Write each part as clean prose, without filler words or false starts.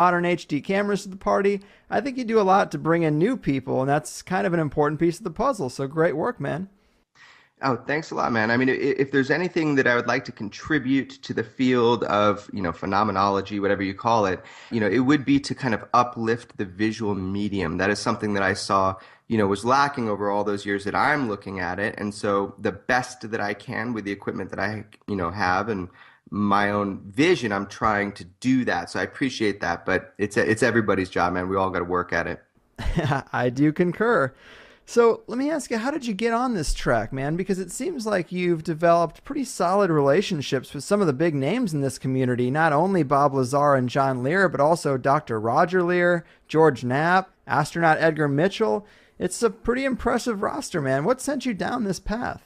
modern HD cameras to the party. I think you do a lot to bring in new people, and that's kind of an important piece of the puzzle. So great work, man. Oh, thanks a lot, man. I mean, if there's anything that I would like to contribute to the field of, phenomenology, whatever you call it, it would be to kind of uplift the visual medium. That is something that I saw, was lacking over all those years that I'm looking at it. And so the best that I can with the equipment that I, have and my own vision, I'm trying to do that. So I appreciate that, but it's everybody's job, man. We all got to work at it. I do concur. So let me ask you, how did you get on this track, man? Because it seems like you've developed pretty solid relationships with some of the big names in this community, not only Bob Lazar and John Lear, but also Dr. Roger Lear, George Knapp, astronaut Edgar Mitchell. It's a pretty impressive roster, man. What sent you down this path?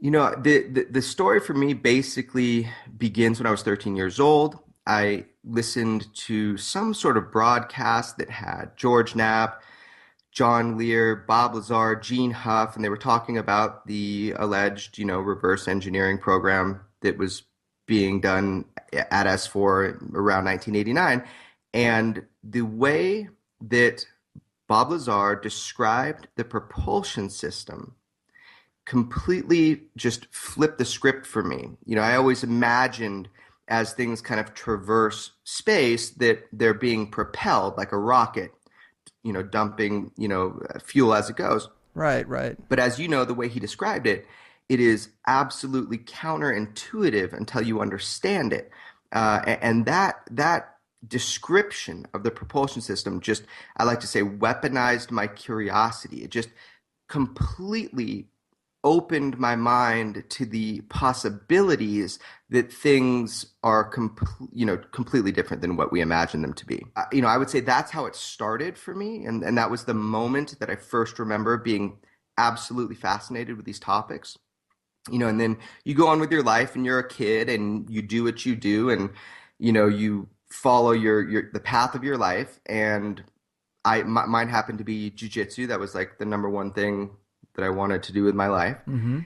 The story for me basically begins when I was 13 years old. I listened to some sort of broadcast that had George Knapp, John Lear, Bob Lazar, Gene Huff, and they were talking about the alleged, reverse engineering program that was being done at S4 around 1989. And the way that Bob Lazar described the propulsion system completely just flipped the script for me. I always imagined as things kind of traverse space that they're being propelled like a rocket, dumping, fuel as it goes. Right, right. But as you know, the way he described it, it is absolutely counterintuitive until you understand it. And that description of the propulsion system just, I like to say, weaponized my curiosity. It just completely opened my mind to the possibilities that things are completely different than what we imagine them to be. I would say that's how it started for me, and that was the moment that I first remember being absolutely fascinated with these topics. And then you go on with your life, and you're a kid, and you do what you do, and you follow the path of your life. And mine happened to be jujitsu. That was like the number one thing that I wanted to do with my life. Mm-hmm.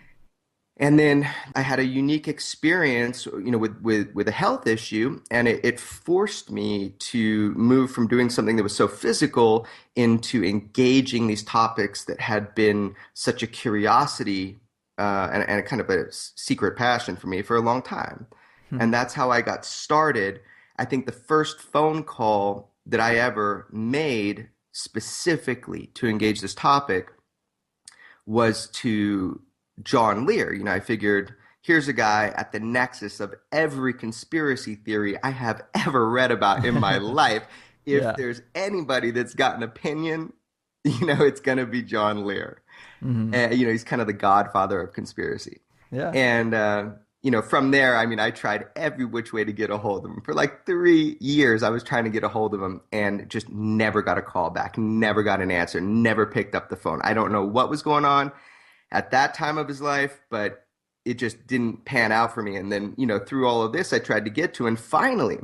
And then I had a unique experience, with a health issue, and it forced me to move from doing something that was so physical into engaging these topics that had been such a curiosity and a kind of a secret passion for me for a long time. And that's how I got started. I think the first phone call that I ever made specifically to engage this topic was to John Lear. I figured here's a guy at the nexus of every conspiracy theory I have ever read about in my life. If Yeah. there's anybody that's got an opinion, it's going to be John Lear. Mm-hmm. And, he's kind of the godfather of conspiracy. Yeah. And, from there, I mean, I tried every which way to get a hold of him. For like 3 years, I was trying to get a hold of him and just never got a call back, never got an answer, never picked up the phone. I don't know what was going on at that time of his life, but it just didn't pan out for me. And then, through all of this, I tried to get to, and finally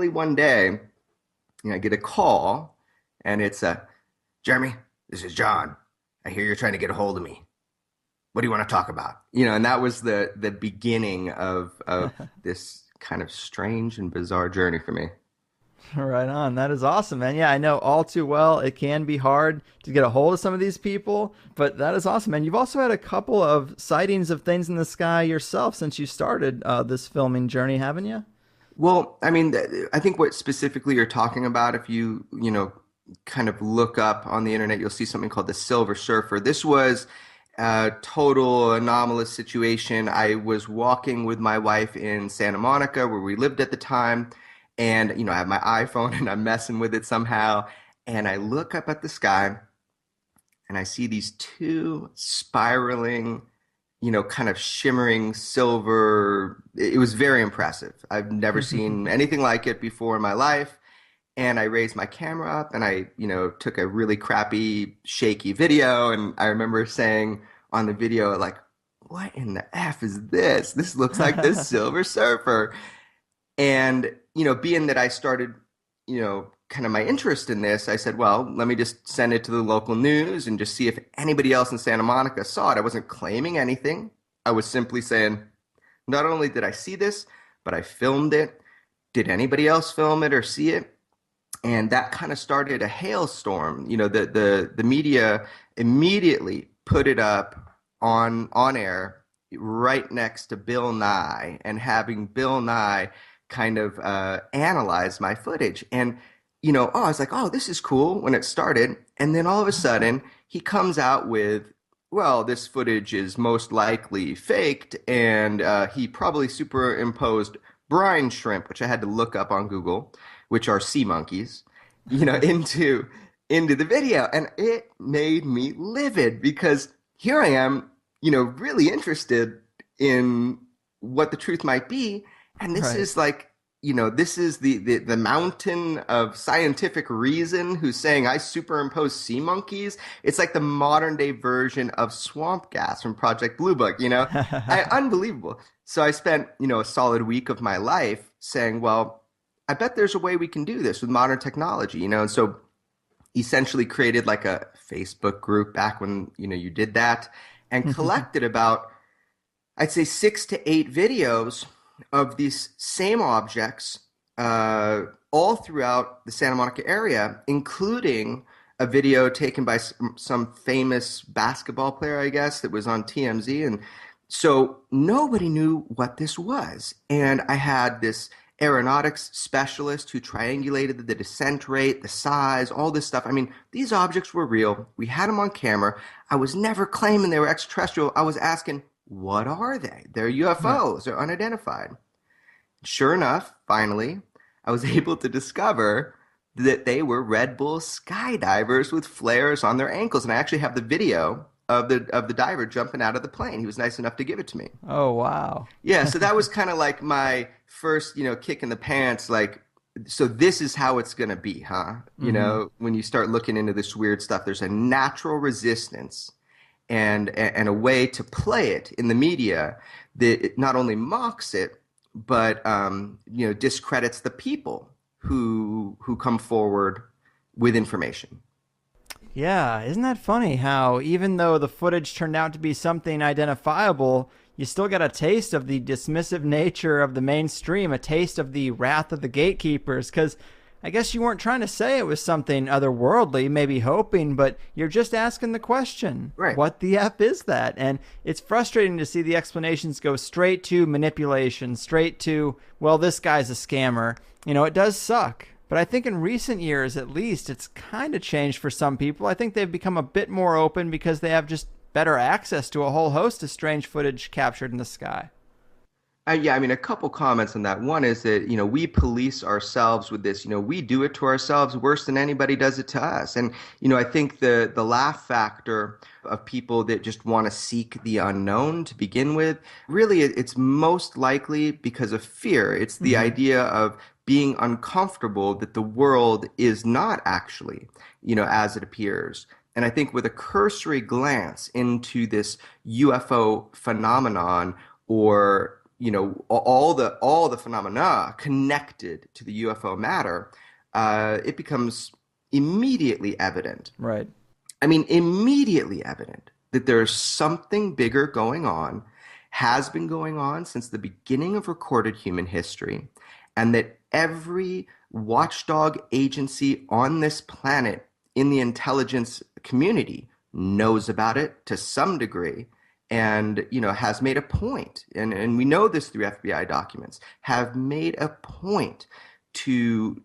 one day, I get a call, and it's Jeremy, this is John. I hear you're trying to get a hold of me. What do you want to talk about? And that was the beginning of this kind of strange and bizarre journey for me. Right on. That is awesome, man. Yeah, I know all too well it can be hard to get a hold of some of these people, but that is awesome, man. You've also had a couple of sightings of things in the sky yourself since you started this filming journey, haven't you? Well, I mean, I think what specifically you're talking about, if you, kind of look up on the internet, you'll see something called the Silver Surfer. This was a total anomalous situation. I was walking with my wife in Santa Monica, where we lived at the time. And, I have my iPhone and I'm messing with it somehow. And I look up at the sky and I see these two spiraling, kind of shimmering silver. It was very impressive. I've never seen anything like it before in my life. And I raised my camera up and I, took a really crappy, shaky video. And I remember saying on the video, like, what in the F is this? This looks like the Silver Surfer. And, being that I started, kind of my interest in this, I said, well, let me just send it to the local news and just see if anybody else in Santa Monica saw it. I wasn't claiming anything. I was simply saying, not only did I see this, but I filmed it. did anybody else film it or see it? And that kind of started a hailstorm. The media immediately put it up on air right next to Bill Nye, and having Bill Nye kind of analyze my footage. And I was like, oh, this is cool when it started. And then all of a sudden, he comes out with, well, this footage is most likely faked, and he probably superimposed brine shrimp, which I had to look up on Google, which are sea monkeys, into the video. And it made me livid because here I am, really interested in what the truth might be. And this Right. is like, this is the mountain of scientific reason who's saying I superimpose sea monkeys. It's like the modern day version of swamp gas from Project Blue Book. Unbelievable. So I spent, a solid week of my life saying, well, I bet there's a way we can do this with modern technology, and so essentially created like a Facebook group back when, you did that, and collected about, I'd say, 6 to 8 videos of these same objects, all throughout the Santa Monica area, including a video taken by some famous basketball player, I guess, that was on TMZ. And so nobody knew what this was. And I had this aeronautics specialist who triangulated the descent rate, the size, all this stuff. I mean, these objects were real. We had them on camera. I was never claiming they were extraterrestrial. I was asking, what are they? They're Right. UFOs. They're unidentified. Sure enough, finally, I was able to discover that they were Red Bull skydivers with flares on their ankles. And I actually have the video of the diver jumping out of the plane. He was nice enough to give it to me. Oh, wow. Yeah, so that was kind of like my first, kick in the pants. Like, so this is how it's gonna be, huh? Hmm. When you start looking into this weird stuff, there's a natural resistance and a way to play it in the media that it not only mocks it, but discredits the people who come forward with information. Yeah, isn't that funny how even though the footage turned out to be something identifiable, you still got a taste of the dismissive nature of the mainstream, a taste of the wrath of the gatekeepers, because I guess you weren't trying to say it was something otherworldly, maybe hoping, but you're just asking the question, Right. what the F is that? And it's frustrating to see the explanations go straight to manipulation, straight to, well, this guy's a scammer. It does suck. But I think in recent years, at least, it's kind of changed for some people. I think they've become a bit more open because they have just better access to a whole host of strange footage captured in the sky. Yeah, I mean, a couple comments on that. One is that, we police ourselves with this. We do it to ourselves worse than anybody does it to us. And, I think the laugh factor of people that just want to seek the unknown to begin with, really, it's most likely because of fear. It's the Mm-hmm. idea of being uncomfortable that the world is not actually, as it appears. And I think with a cursory glance into this UFO phenomenon, or all the phenomena connected to the UFO matter, it becomes immediately evident. Right. I mean, immediately evident that there's something bigger going on, has been going on since the beginning of recorded human history, and that every watchdog agency on this planet in the intelligence community knows about it to some degree, and has made a point, and we know this through FBI documents, have made a point to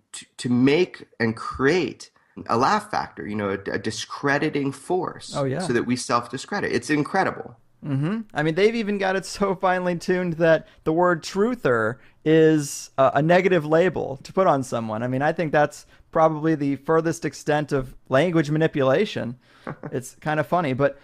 make and create a laugh factor, a discrediting Oh, force, yeah. so that we self-discredit. It's incredible. Mm-hmm. I mean, they've even got it so finely tuned that the word truther is a negative label to put on someone. I mean, I think that's probably the furthest extent of language manipulation. It's kind of funny, but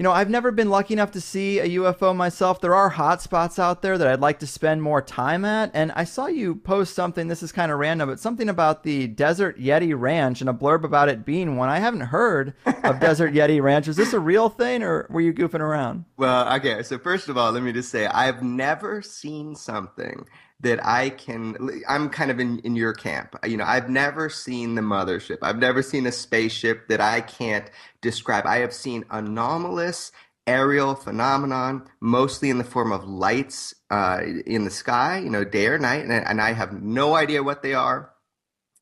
I've never been lucky enough to see a UFO myself. There are hot spots out there that I'd like to spend more time at. And I saw you post something, this is kind of random, but something about the Desert Yeti Ranch and a blurb about it being one. I haven't heard of Desert Yeti Ranch. Is this a real thing or were you goofing around? Well, okay, so first of all, let me just say I've never seen something that I'm kind of in your camp. I've never seen the mothership. I've never seen a spaceship that I can't describe. I have seen anomalous aerial phenomenon, mostly in the form of lights in the sky, day or night, and I have no idea what they are,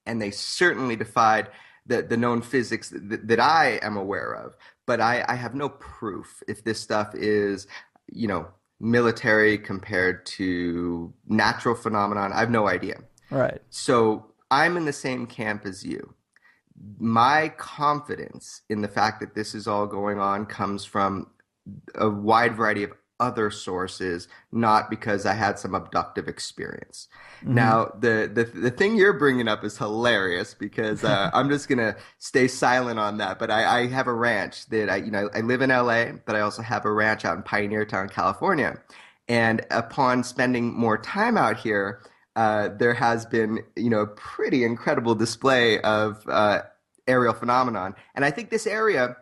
and they certainly defied the known physics that I am aware of. But I have no proof if this stuff is, you know, military compared to natural phenomenon. I have no idea. Right. So I'm in the same camp as you. My confidence in the fact that this is all going on comes from a wide variety of other sources, not because I had some abductive experience. Mm-hmm. Now, the thing you're bringing up is hilarious because I'm just gonna stay silent on that. But I have a ranch that I live in LA, but I also have a ranch out in Pioneer Town, California. And upon spending more time out here, there has been, a pretty incredible display of aerial phenomenon. And I think this area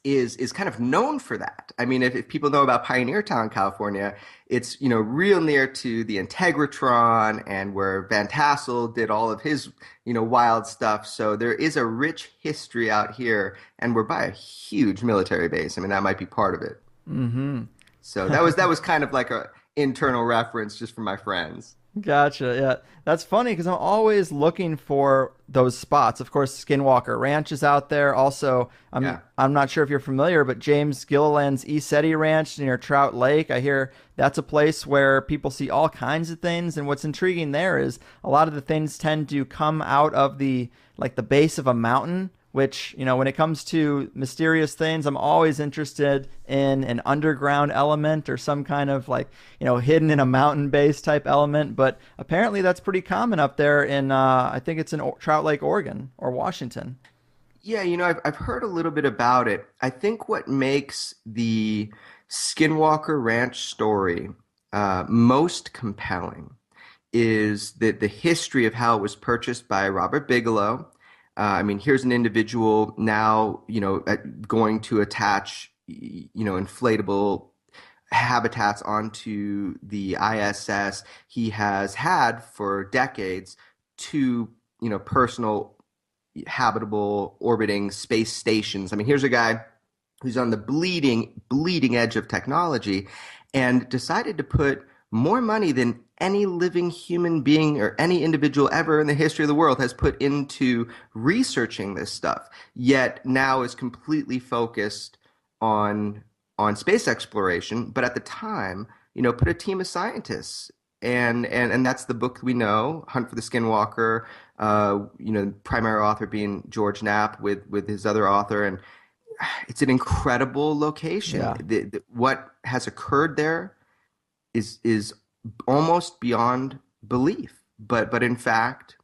is kind of known for that. I mean, if people know about Pioneer Town, California, it's real near to the Integratron and where Van Tassel did all of his wild stuff. So there is a rich history out here, and we're by a huge military base. I mean, that might be part of it. Mm-hmm. So that was kind of like a internal reference just for my friends. Gotcha. Yeah, that's funny because I'm always looking for those spots. Of course, Skinwalker Ranch is out there. Also, I'm Yeah. I'm not sure if you're familiar, but James Gilliland's East Ranch near Trout Lake. I hear that's a place where people see all kinds of things. And what's intriguing there is a lot of the things tend to come out of the base of a mountain. Which, when it comes to mysterious things, I'm always interested in an underground element or some kind of hidden in a mountain base type element. But apparently that's pretty common up there in, I think it's in Trout Lake, Oregon or Washington. Yeah, I've heard a little bit about it. I think what makes the Skinwalker Ranch story most compelling is the history of how it was purchased by Robert Bigelow. I mean, here's an individual now, going to attach, inflatable habitats onto the ISS. He has had for decades two, personal habitable orbiting space stations. I mean, here's a guy who's on the bleeding edge of technology and decided to put more money than any living human being or any individual ever in the history of the world has put into researching this stuff, yet now is completely focused on space exploration. But at the time, put a team of scientists, and that's the book we know, Hunt for the Skinwalker. Primary author being George Knapp with his other author, and it's an incredible location. Yeah. What has occurred there is almost beyond belief. But in fact,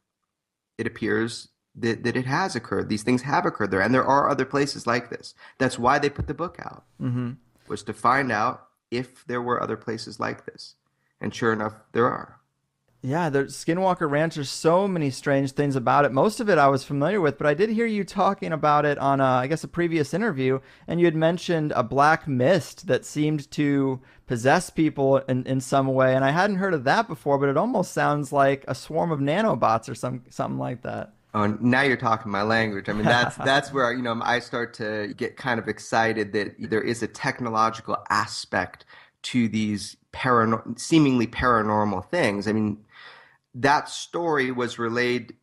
it appears that it has occurred. These things have occurred there, and there are other places like this. That's why they put the book out, Mm-hmm. was to find out if there were other places like this. And sure enough, there are. Yeah, there's Skinwalker Ranch. There's so many strange things about it. Most of it I was familiar with, but I did hear you talking about it on, I guess, a previous interview, and you had mentioned a black mist that seemed to possess people in some way, and I hadn't heard of that before, but it almost sounds like a swarm of nanobots or something like that. Oh, now you're talking my language. I mean, that's where, I start to get kind of excited that there is a technological aspect to these seemingly paranormal things. I mean, that story was relayed,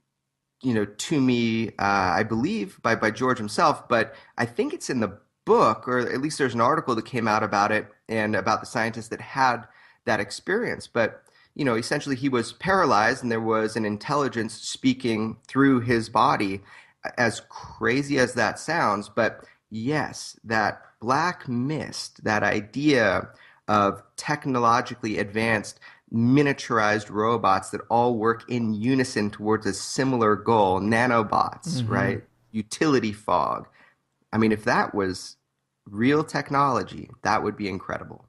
to me, I believe by George himself, but I think it's in the book, or at least there's an article that came out about it and about the scientists that had that experience. But, essentially he was paralyzed and there was an intelligence speaking through his body, as crazy as that sounds. But yes, that black mist, that idea of technologically advanced miniaturized robots that all work in unison towards a similar goal, nanobots, Mm-hmm. right? Utility fog. I mean, if that was real technology, that would be incredible.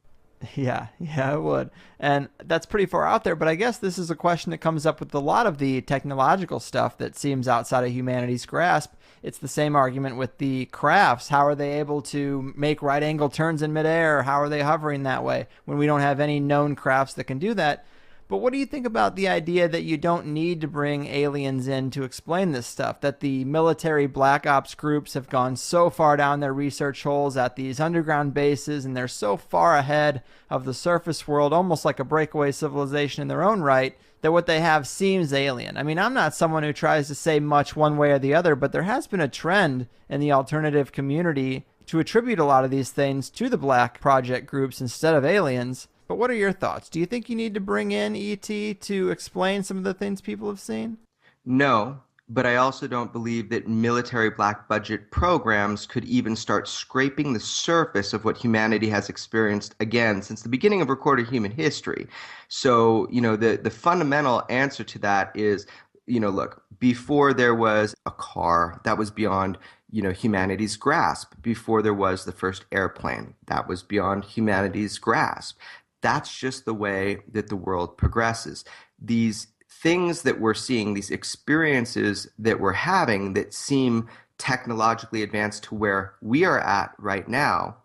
Yeah, it would. And that's pretty far out there, but I guess this is a question that comes up with a lot of the technological stuff that seems outside of humanity's grasp. It's the same argument with the crafts. How are they able to make right angle turns in midair? How are they hovering that way when we don't have any known crafts that can do that? But what do you think about the idea that you don't need to bring aliens in to explain this stuff? That the military black ops groups have gone so far down their research holes at these underground bases, and they're so far ahead of the surface world, almost like a breakaway civilization in their own right, that what they have seems alien. I mean, I'm not someone who tries to say much one way or the other, but there has been a trend in the alternative community to attribute a lot of these things to the black project groups instead of aliens. But what are your thoughts? Do you think you need to bring in ET to explain some of the things people have seen? No, but I also don't believe that military black budget programs could even start scraping the surface of what humanity has experienced again since the beginning of recorded human history. So, the fundamental answer to that is, look, before there was a car, that was beyond, humanity's grasp. Before there was the first airplane, that was beyond humanity's grasp. That's just the way that the world progresses. These things that we're seeing, these experiences that we're having that seem technologically advanced to where we are at right now,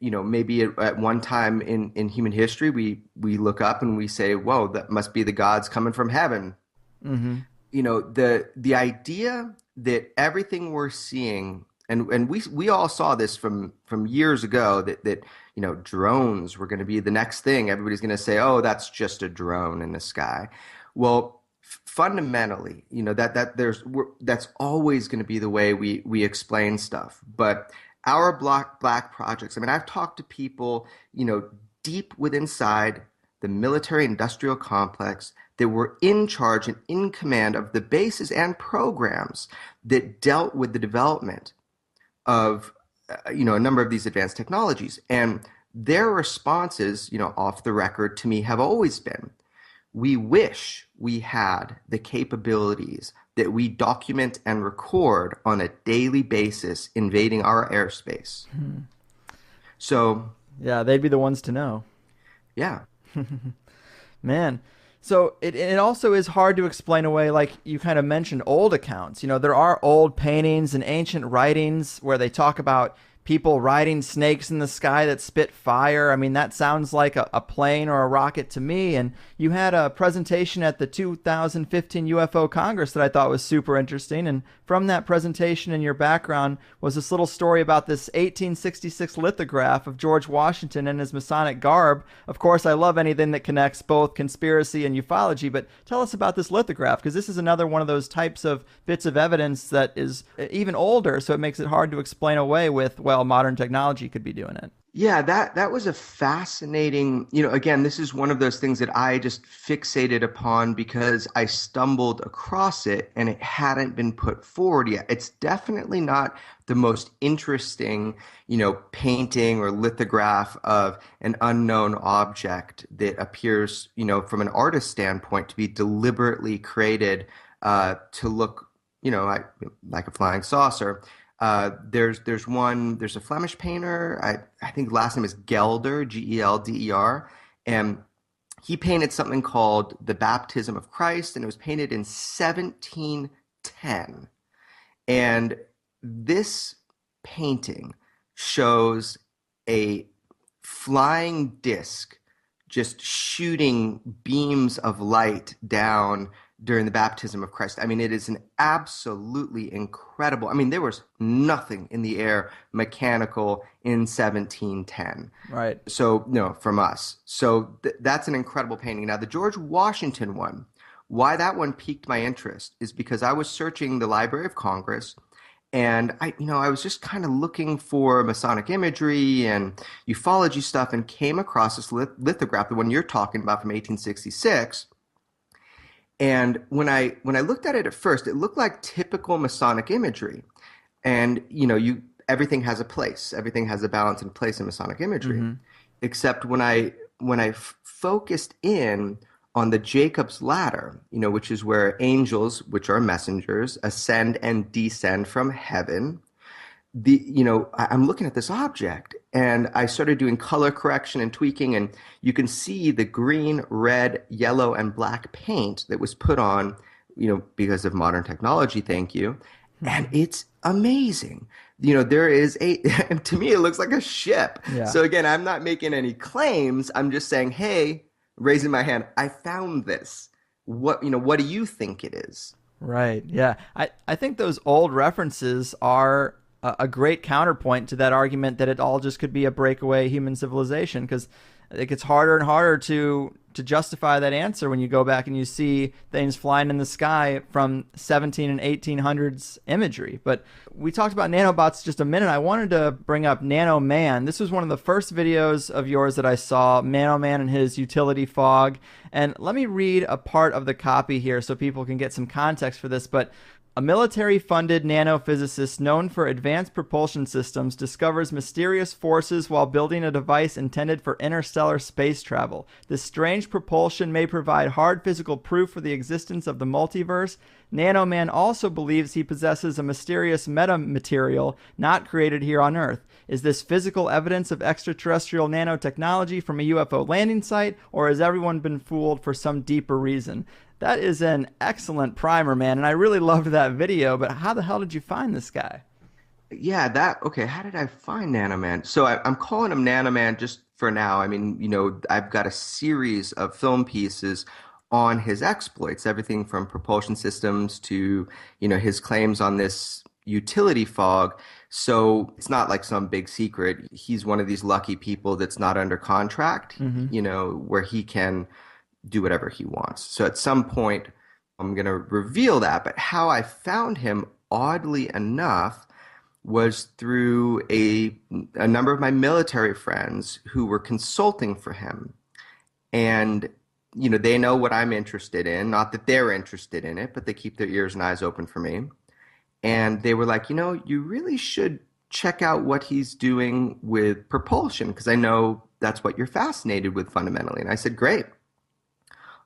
maybe at one time in human history, we look up and we say, whoa, that must be the gods coming from heaven. Mm-hmm. The idea that everything we're seeing, and we all saw this from years ago, that drones were going to be the next thing. Everybody's going to say, oh, that's just a drone in the sky. Well, fundamentally, that's always going to be the way we explain stuff. But our black projects, I mean, I've talked to people, deep within inside the military industrial complex that were in charge and in command of the bases and programs that dealt with the development of a number of these advanced technologies. And their responses, off the record to me have always been, we wish we had the capabilities that we document and record on a daily basis invading our airspace. So, yeah, they'd be the ones to know. Yeah. Man. So it also is hard to explain away, like you kind of mentioned, old accounts. There are old paintings and ancient writings where they talk about people riding snakes in the sky that spit fire. I mean, that sounds like a plane or a rocket to me. And you had a presentation at the 2015 UFO Congress that I thought was super interesting. And from that presentation in your background was this little story about this 1866 lithograph of George Washington in his Masonic garb. Of course, I love anything that connects both conspiracy and ufology, but tell us about this lithograph, because this is another one of those types of bits of evidence that is even older, so it makes it hard to explain away with, well, modern technology could be doing it. Yeah, that was a fascinating, again, this is one of those things that I just fixated upon because I stumbled across it and it hadn't been put forward yet. It's definitely not the most interesting, painting or lithograph of an unknown object that appears, from an artist standpoint to be deliberately created to look, like a flying saucer. There's a Flemish painter, I think the last name is Gelder, Gelder, and he painted something called The Baptism of Christ, and it was painted in 1710. And this painting shows a flying disc just shooting beams of light down during the baptism of Christ. I mean, it is an absolutely incredible. I mean, there was nothing in the air mechanical in 1710. Right. So, from us. So that's an incredible painting. Now, the George Washington one, why that one piqued my interest is because I was searching the Library of Congress, and I was just kind of looking for Masonic imagery and ufology stuff, and came across this lithograph, the one you're talking about from 1866. And when I looked at it at first, it looked like typical Masonic imagery. And, everything has a place. Everything has a balance and place in Masonic imagery. Mm-hmm. Except when I focused in on the Jacob's ladder, which is where angels, which are messengers, ascend and descend from heaven. I'm looking at this object, and I started doing color correction and tweaking, and you can see the green, red, yellow, and black paint that was put on, because of modern technology, thank you. And it's amazing. There is and to me, it looks like a ship. Yeah. So again, I'm not making any claims. I'm just saying, hey, raising my hand. I found this. What do you think it is? Right. Yeah. I think those old references are a great counterpoint to that argument that it all just could be a breakaway human civilization, because it gets harder and harder to justify that answer when you go back and you see things flying in the sky from 17 and 1800s imagery. But we talked about nanobots just a minute. I wanted to bring up Nano Man. This was one of the first videos of yours that I saw, Nano Man and his utility fog. And let me read a part of the copy here so people can get some context for this. But a military-funded nanophysicist known for advanced propulsion systems discovers mysterious forces while building a device intended for interstellar space travel. This strange propulsion may provide hard physical proof for the existence of the multiverse. Nanoman also believes he possesses a mysterious metamaterial not created here on Earth. Is this physical evidence of extraterrestrial nanotechnology from a UFO landing site, or has everyone been fooled for some deeper reason? That is an excellent primer, man, and I really loved that video, but how the hell did you find this guy? Yeah, okay. How did I find Nanoman? So I'm calling him Nanoman just for now. I mean, I've got a series of film pieces on his exploits, everything from propulsion systems to, his claims on this utility fog. So it's not like some big secret. He's one of these lucky people that's not under contract, Mm-hmm. where he can do whatever he wants. So at some point, I'm going to reveal that. But how I found him, oddly enough, was through a number of my military friends who were consulting for him. And, they know what I'm interested in. Not that they're interested in it, but they keep their ears and eyes open for me. And they were like, you really should check out what he's doing with propulsion, because I know that's what you're fascinated with fundamentally. And I said, great.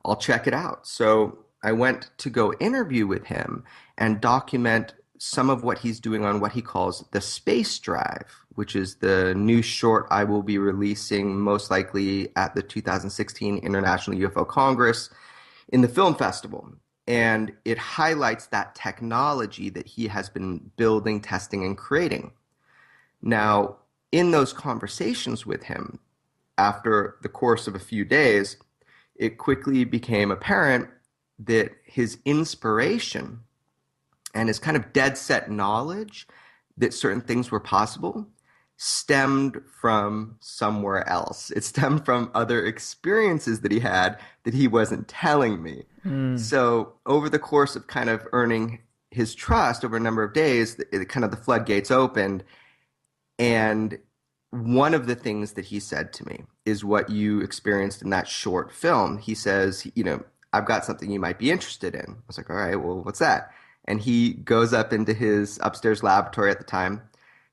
I'll check it out. So I went to go interview with him and document some of what he's doing on what he calls the space drive, which is the new short I will be releasing most likely at the 2016 International UFO Congress in the film festival. And it highlights that technology that he has been building, testing, and creating. Now, in those conversations with him, after the course of a few days, it quickly became apparent that his inspiration and his kind of dead set knowledge that certain things were possible stemmed from somewhere else. It stemmed from other experiences that he had that he wasn't telling me. Mm. So over the course of kind of earning his trust over a number of days, kind of the floodgates opened. And one of the things that he said to me is what you experienced in that short film. He says, I've got something you might be interested in. I was like, all right, well, what's that? And he goes up into his upstairs laboratory at the time,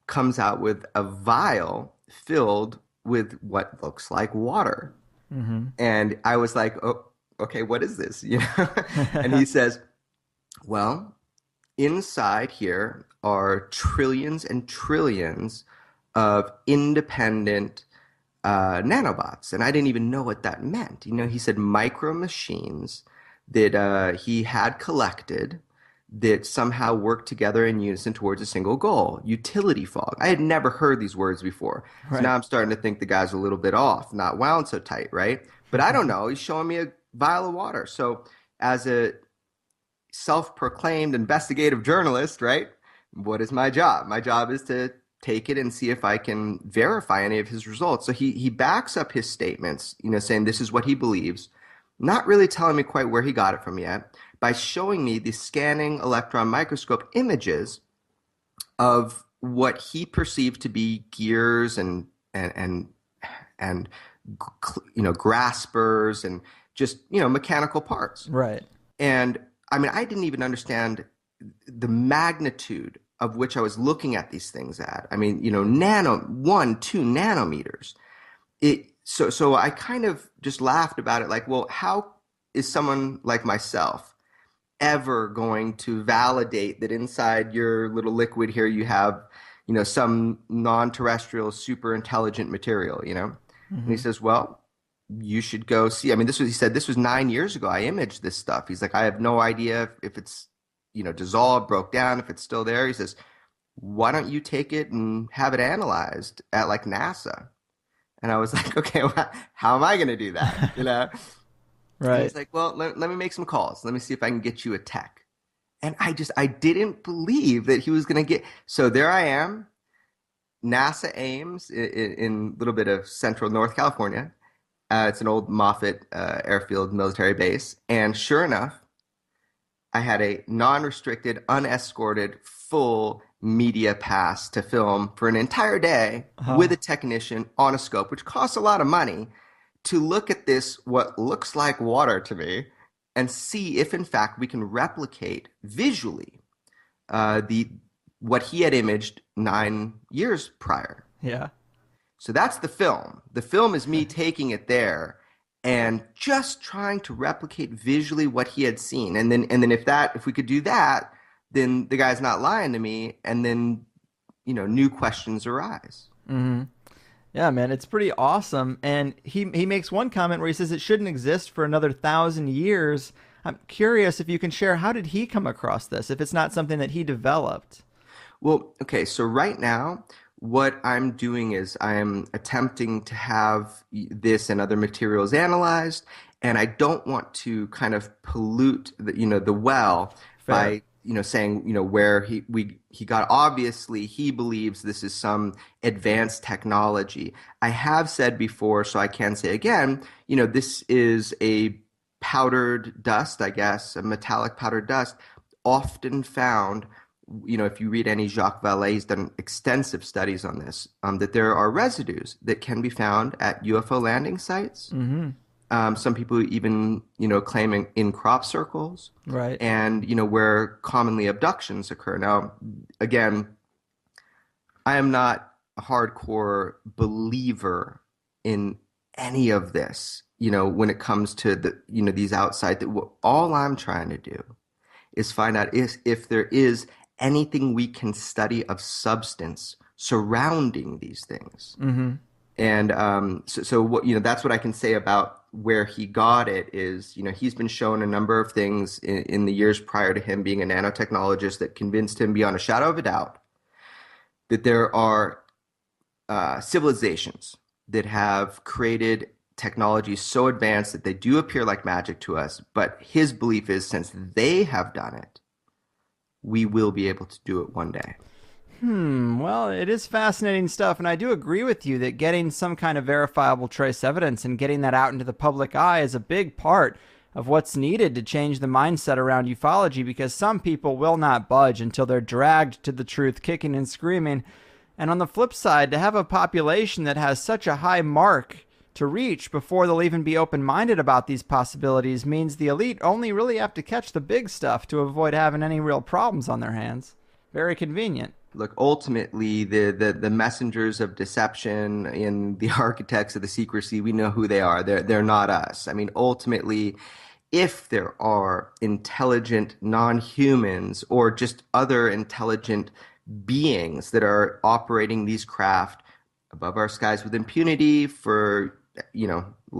comes out with a vial filled with what looks like water. Mm-hmm. And I was like, oh, okay, what is this? And he says, well, inside here are trillions and trillions of independent nanobots. And I didn't even know what that meant. He said micro machines that he had collected that somehow work together in unison towards a single goal. Utility fog. I had never heard these words before. So Right. now I'm starting to think the guy's a little bit off, not wound so tight, right? But I don't know. He's showing me a vial of water. So as a self-proclaimed investigative journalist, right? What is my job? My job is to take it and see if I can verify any of his results. So he backs up his statements, saying this is what he believes, not really telling me quite where he got it from yet, by showing me the scanning electron microscope images of what he perceived to be gears and graspers and just mechanical parts. Right. And I mean, I didn't even understand the magnitude of which I was looking at these things at. I mean, 1, 2 nanometers. So I kind of just laughed about it, like, well, how is someone like myself ever going to validate that inside your little liquid here you have, some non-terrestrial super intelligent material? And he Mm-hmm. says, well, you should go see. I mean, he said this was 9 years ago. I imaged this stuff. He's like, I have no idea if it's, dissolved, broke down, if it's still there. He says, why don't you take it and have it analyzed at like NASA? And I was like, okay, well, how am I going to do that? And Right. he's like, well, let me make some calls. Let me see if I can get you a tech. And I didn't believe that he was going to get. So there I am, NASA Ames in a little bit of central North California. It's an old Moffett airfield military base. And sure enough, I had a non-restricted, unescorted, full media pass to film for an entire day with a Oh, technician on a scope, which costs a lot of money to look at this, what looks like water to me, and see if in fact we can replicate visually the what he had imaged 9 years prior. yeah. So that's the film. The film is me taking it there and just trying to replicate visually what he had seen. And then if we could do that, then the guy's not lying to me, and then new questions arise. Hmm. Yeah, man, it's pretty awesome. And he makes one comment where he says it shouldn't exist for another 1,000 years. I'm curious if you can share how did he come across this, if it's not something that he developed. Well, okay, so right now, what I'm doing is I am attempting to have this and other materials analyzed, and I don't want to kind of pollute the well Fair. by saying where he got. Obviously, he believes this is some advanced technology. I have said before, so I can say again, this is a powdered dust, I guess, a metallic powdered dust, often found, if you read any Jacques Vallée, he's done extensive studies on this, that there are residues that can be found at UFO landing sites. Hmm. Some people even, claiming in crop circles, Right. and, where commonly abductions occur. Now, again, I am not a hardcore believer in any of this, when it comes to these outside, all I'm trying to do is find out if there is anything we can study of substance surrounding these things. Hmm. And so what that's what I can say about where he got it is he's been shown a number of things in the years prior to him being a nanotechnologist that convinced him beyond a shadow of a doubt that there are civilizations that have created technologies so advanced that they do appear like magic to us. But his belief is since they have done it, we will be able to do it one day. Well, it is fascinating stuff, and I do agree with you that getting some kind of verifiable trace evidence and getting that out into the public eye is a big part of what's needed to change the mindset around ufology, because some people will not budge until they're dragged to the truth kicking and screaming. And on the flip side, to have a population that has such a high mark to reach before they'll even be open-minded about these possibilities means the elite only really have to catch the big stuff to avoid having any real problems on their hands. Very convenient. Look, ultimately, the messengers of deception and the architects of the secrecy, we know who they are. They're not us. I mean, ultimately, if there are intelligent non-humans or just other intelligent beings that are operating these craft above our skies with impunity for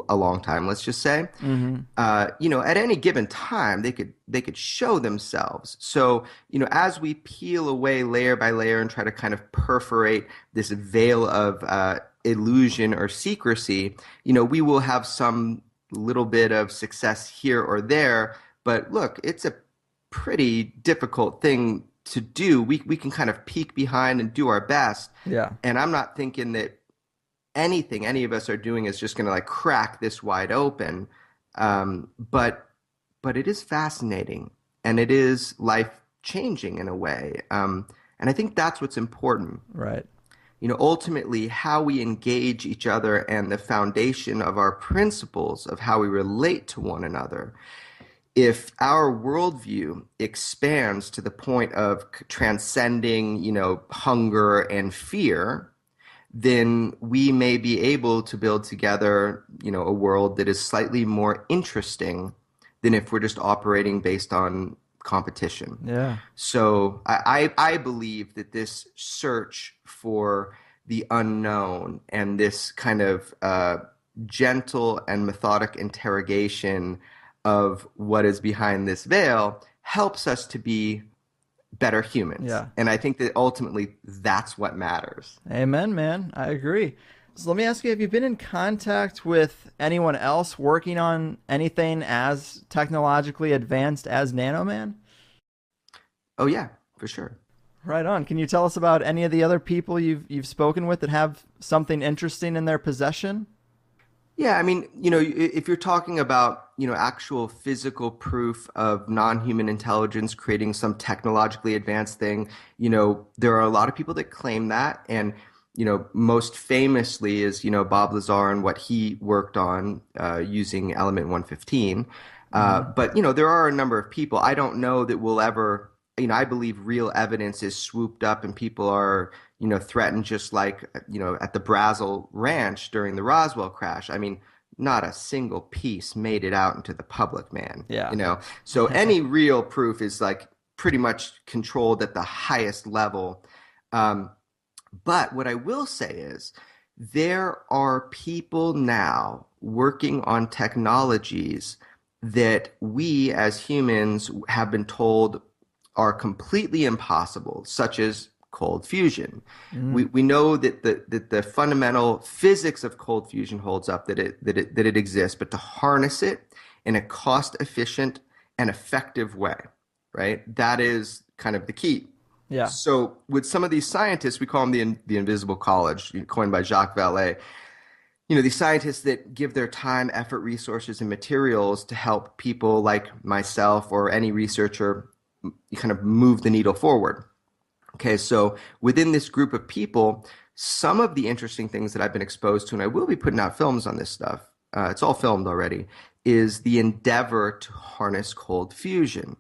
a long time, let's just say, Hmm. at any given time they could show themselves. So as we peel away layer by layer and try to kind of perforate this veil of illusion or secrecy, we will have some little bit of success here or there. But look, it's a pretty difficult thing to do. We can kind of peek behind and do our best. Yeah. And I'm not thinking that anything any of us are doing is just going to like crack this wide open. But it is fascinating, and it is life changing in a way. And I think that's what's important. Right. Ultimately, how we engage each other and the foundation of our principles of how we relate to one another. If our worldview expands to the point of transcending, hunger and fear, then we may be able to build together, a world that is slightly more interesting than if we're just operating based on competition. Yeah. So I believe that this search for the unknown and this kind of gentle and methodic interrogation of what is behind this veil helps us to be better humans. Yeah. And I think that ultimately that's what matters. Amen, man. I agree. So let me ask you, have you been in contact with anyone else working on anything as technologically advanced as Nanoman? Oh yeah, for sure. Right on. Can you tell us about any of the other people you've spoken with that have something interesting in their possession? Yeah, I mean, if you're talking about, actual physical proof of non-human intelligence creating some technologically advanced thing, there are a lot of people that claim that. And, most famously is, Bob Lazar and what he worked on using element 115. Mm-hmm. But, there are a number of people. I don't know that we'll ever, I believe real evidence is swooped up and people are threatened just like, at the Brazel Ranch during the Roswell crash. I mean, not a single piece made it out into the public, man. Yeah. So any real proof is like pretty much controlled at the highest level. Um, but what I will say is there are people now working on technologies that we as humans have been told are completely impossible, such as cold fusion. Mm. We know that the fundamental physics of cold fusion holds up, that it exists, but to harness it in a cost efficient and effective way, right? That is kind of the key. Yeah. So with some of these scientists, we call them the invisible college, coined by Jacques Vallée. These scientists that give their time, effort, resources, and materials to help people like myself or any researcher kind of move the needle forward. Okay, so within this group of people, some of the interesting things that I've been exposed to, and I will be putting out films on this stuff, it's all filmed already, is the endeavor to harness cold fusion.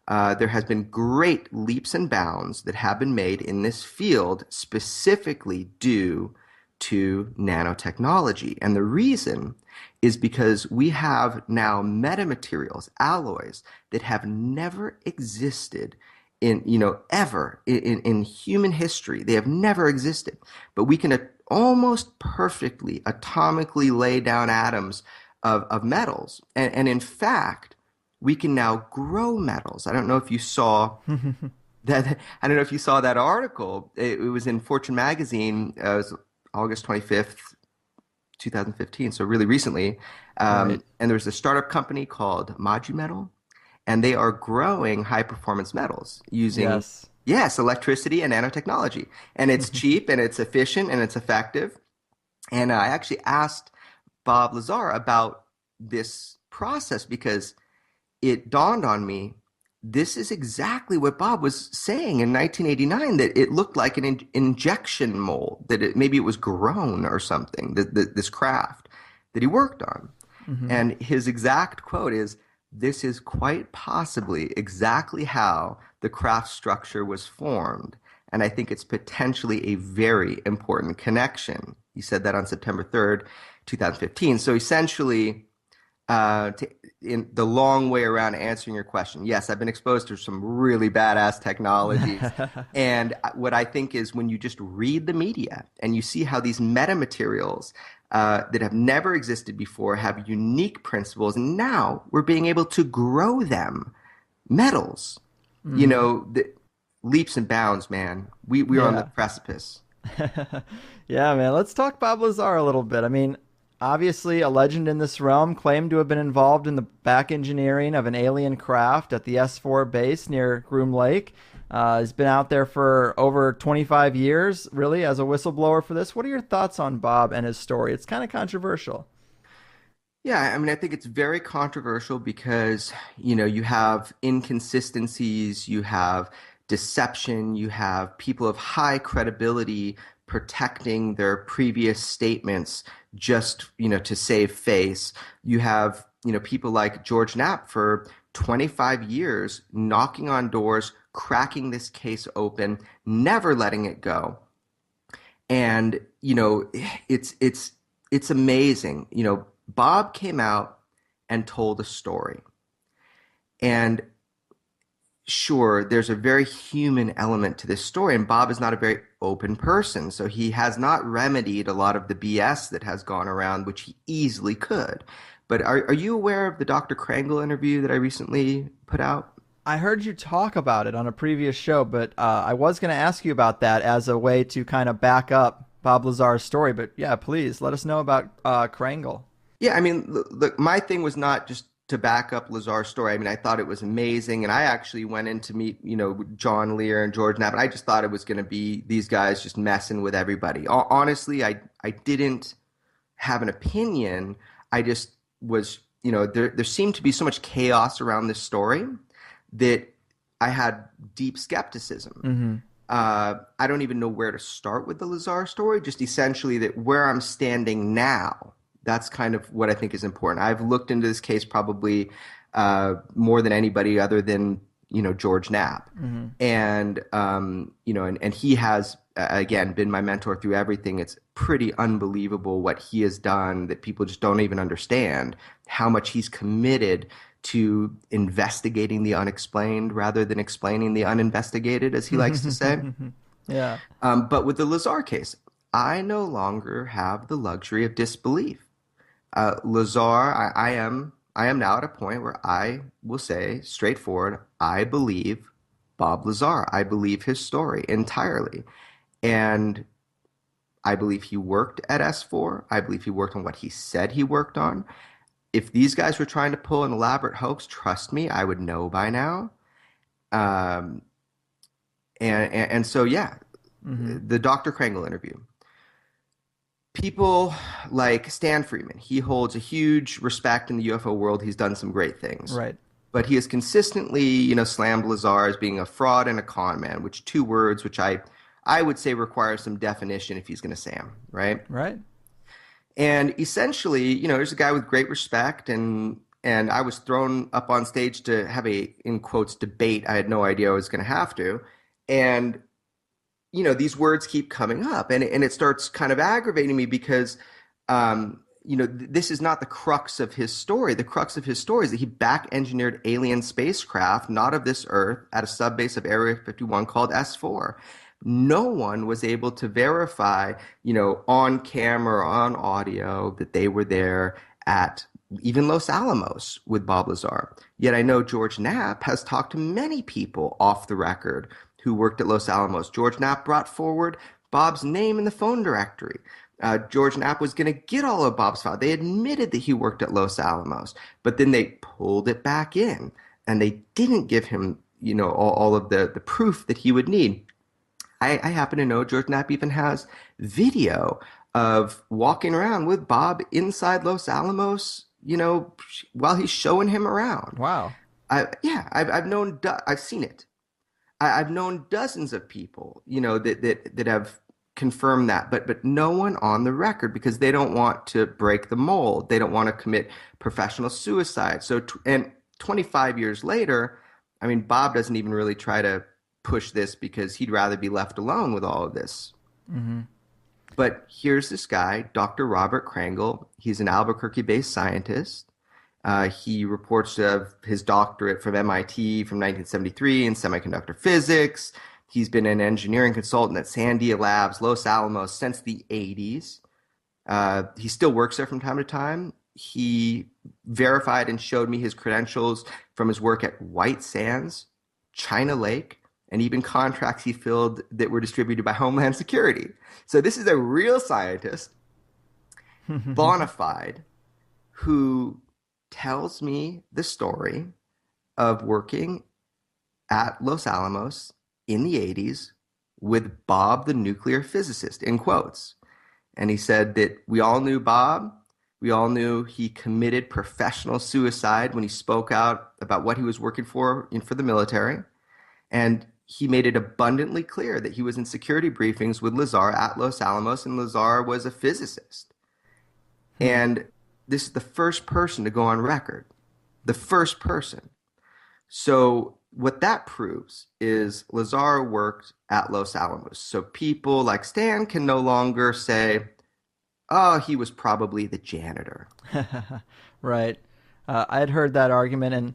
There has been great leaps and bounds that have been made in this field specifically due to nanotechnology. And the reason is because we have now metamaterials, alloys that have never existed in, ever in human history. They have never existed. But we can almost perfectly atomically lay down atoms of metals. And in fact, we can now grow metals. I don't know if you saw that. I don't know if you saw that article. It was in Fortune magazine. It was August 25th, 2015. So really recently. Right. And there's a startup company called Maju Metal, and they are growing high performance metals using, Yes. yes, electricity and nanotechnology. And it's cheap and it's efficient and it's effective. And I actually asked Bob Lazar about this process because it dawned on me this is exactly what Bob was saying in 1989, that it looked like an injection mold, that maybe it was grown or something, this craft that he worked on. Mm-hmm. And his exact quote is, "This is quite possibly exactly how the craft structure was formed. And I think it's potentially a very important connection." He said that on September 3rd, 2015. So essentially, in the long way around answering your question, yes, I've been exposed to some really badass technologies. And what I think is when you just read the media and you see how these metamaterials that have never existed before have unique principles, and now we're being able to grow them, metals, Mm-hmm. the leaps and bounds, man. We are on the Yeah. precipice. Yeah, man. Let's talk Bob Lazar a little bit. I mean, obviously, a legend in this realm, claimed to have been involved in the back engineering of an alien craft at the S4 base near Groom Lake. He's been out there for over 25 years, really, as a whistleblower for this. What are your thoughts on Bob and his story? It's kind of controversial. Yeah, I mean, I think it's very controversial because, you have inconsistencies, you have deception, you have people of high credibility protecting their previous statements just, to save face. You have, people like George Knapp for 25 years knocking on doors, cracking this case open, never letting it go. And it's amazing. Bob came out and told a story. And sure, there's a very human element to this story, and Bob is not a very open person, so he has not remedied a lot of the BS that has gone around, which he easily could. But are you aware of the Dr. Krangle interview that I recently put out? I heard you talk about it on a previous show, but I was going to ask you about that as a way to kind of back up Bob Lazar's story, but yeah, please let us know about Krangle. Yeah, I mean, look, my thing was not just to back up Lazar's story. I mean, I thought it was amazing, and I actually went in to meet, John Lear and George Knapp, and I just thought it was going to be these guys just messing with everybody. Honestly, I didn't have an opinion. I just was, there seemed to be so much chaos around this story that I had deep skepticism. Mm-hmm. I don't even know where to start with the Lazar story, just essentially that where I'm standing now, that's kind of what I think is important. I've looked into this case probably more than anybody other than, George Knapp. Mm-hmm. And, and he has, again, been my mentor through everything. It's pretty unbelievable what he has done that people just don't even understand, how much he's committed to investigating the unexplained rather than explaining the uninvestigated, as he likes to say. Yeah. But with the Lazar case, I no longer have the luxury of disbelief. Lazar, I am now at a point where I will say straightforward, I believe Bob Lazar. I believe his story entirely. And I believe he worked at S4. I believe he worked on what he said he worked on. If these guys were trying to pull an elaborate hoax, trust me, I would know by now. Um, and so, yeah, the Dr. Krangle interview. People like Stan Freeman, he holds a huge respect in the UFO world. He's done some great things. Right. But he has consistently, slammed Lazar as being a fraud and a con man, which two words which I would say require some definition if he's going to say them, right? Right. And essentially, there's a guy with great respect, and I was thrown up on stage to have a, in quotes, debate. I had no idea I was going to have to. And, these words keep coming up, and it starts kind of aggravating me because, this is not the crux of his story. The crux of his story is that he back-engineered alien spacecraft, not of this Earth, at a subbase of Area 51 called S4. No one was able to verify, on camera or on audio that they were there at even Los Alamos with Bob Lazar. Yet I know George Knapp has talked to many people off the record who worked at Los Alamos. George Knapp brought forward Bob's name in the phone directory. George Knapp was going to get all of Bob's files. They admitted that he worked at Los Alamos, but then they pulled it back in, and they didn't give him, all of the proof that he would need. I happen to know George Knapp even has video of walking around with Bob inside Los Alamos, while he's showing him around. Wow. I've seen it. I've known dozens of people, that have confirmed that, but no one on the record, because they don't want to break the mold. They don't want to commit professional suicide. So, and 25 years later, I mean, Bob doesn't even really try to push this because he'd rather be left alone with all of this. Mm-hmm. But here's this guy, Dr. Robert Krangle. He's an Albuquerque-based scientist. He reports to have his doctorate from MIT from 1973 in semiconductor physics. He's been an engineering consultant at Sandia Labs, Los Alamos, since the 80s. He still works there from time to time. He verified and showed me his credentials from his work at White Sands, China Lake, and even contracts he filled that were distributed by Homeland Security. So this is a real scientist, bona fide, who tells me the story of working at Los Alamos in the 80s with Bob the nuclear physicist, in quotes. And he said that we all knew Bob. We all knew he committed professional suicide when he spoke out about what he was working for the military. And he made it abundantly clear that he was in security briefings with Lazar at Los Alamos, and Lazar was a physicist. And this is the first person to go on record. The first person. So what that proves is Lazar worked at Los Alamos. So people like Stan can no longer say, oh, he was probably the janitor. Right. I had heard that argument, and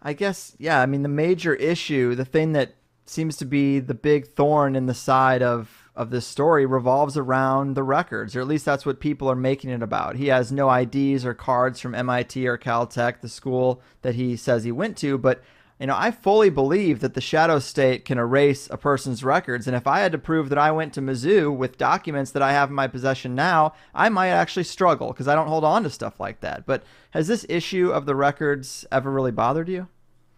I guess, yeah, I mean, the major issue, the thing that seems to be the big thorn in the side of this story revolves around the records, or at least that's what people are making it about. He has no IDs or cards from MIT or Caltech, the school that he says he went to, but I fully believe that the shadow state can erase a person's records. And if I had to prove that I went to Mizzou with documents that I have in my possession now, I might actually struggle because I don't hold on to stuff like that. But has this issue of the records ever really bothered you?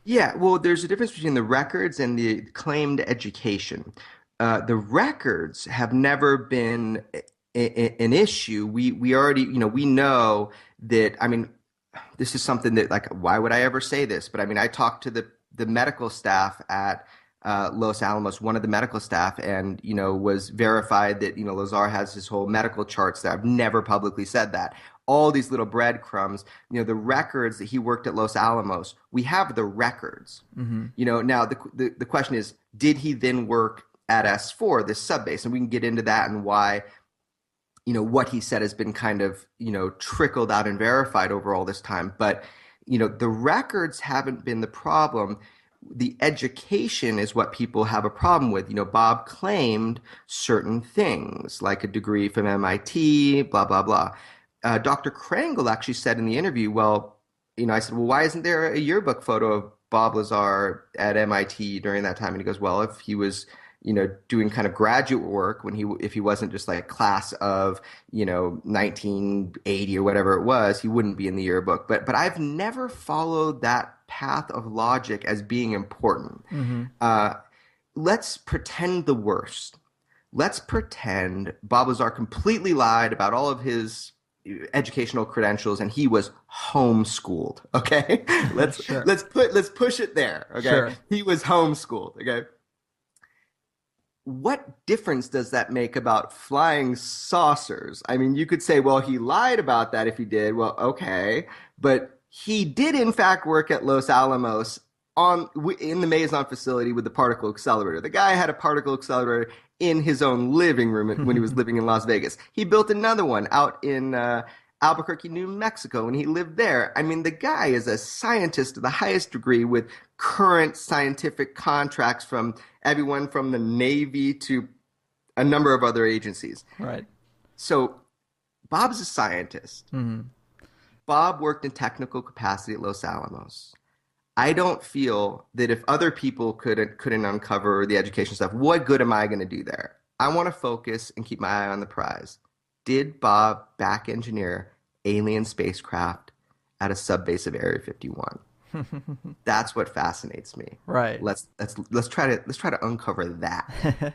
Yeah, well, there's a difference between the records and the claimed education. The records have never been an issue. We already, we know that. I mean, this is something that, like, why would I ever say this? But I mean, I talked to the medical staff at Los Alamos, one of the medical staff, and was verified that Lazar has his whole medical charts there. I've never publicly said that. All these little breadcrumbs, the records that he worked at Los Alamos, we have the records. Mm-hmm. Now the question is, did he then work at S4, this subbase? And we can get into that and why, what he said has been kind of, trickled out and verified over all this time. But, the records haven't been the problem. The education is what people have a problem with. Bob claimed certain things, like a degree from MIT, blah, blah, blah. Dr. Krangle actually said in the interview, well, I said, well, why isn't there a yearbook photo of Bob Lazar at MIT during that time? And he goes, well, if he was, doing kind of graduate work if he wasn't just like class of, 1980 or whatever it was, he wouldn't be in the yearbook. But I've never followed that path of logic as being important. Mm-hmm. Let's pretend the worst. Let's pretend Bob Lazar completely lied about all of his educational credentials and he was homeschooled. Okay, Sure. let's push it there. Okay, Sure. He was homeschooled. Okay, what difference does that make about flying saucers? I mean, you could say, well, he lied about that if he did. Well, okay, but he did in fact work at Los Alamos in the Maison facility with the particle accelerator. The guy had a particle accelerator in his own living room when he was living in Las Vegas. He built another one out in Albuquerque, New Mexico, and he lived there. I mean, the guy is a scientist to the highest degree with current scientific contracts from everyone from the Navy to a number of other agencies. Right. So Bob's a scientist. Mm-hmm. Bob worked in technical capacity at Los Alamos. I don't feel that if other people couldn't uncover the education stuff, what good am I going to do there? I want to focus and keep my eye on the prize. Did Bob back engineer alien spacecraft at a subbase of Area 51? That's what fascinates me. Right. Let's try to uncover that.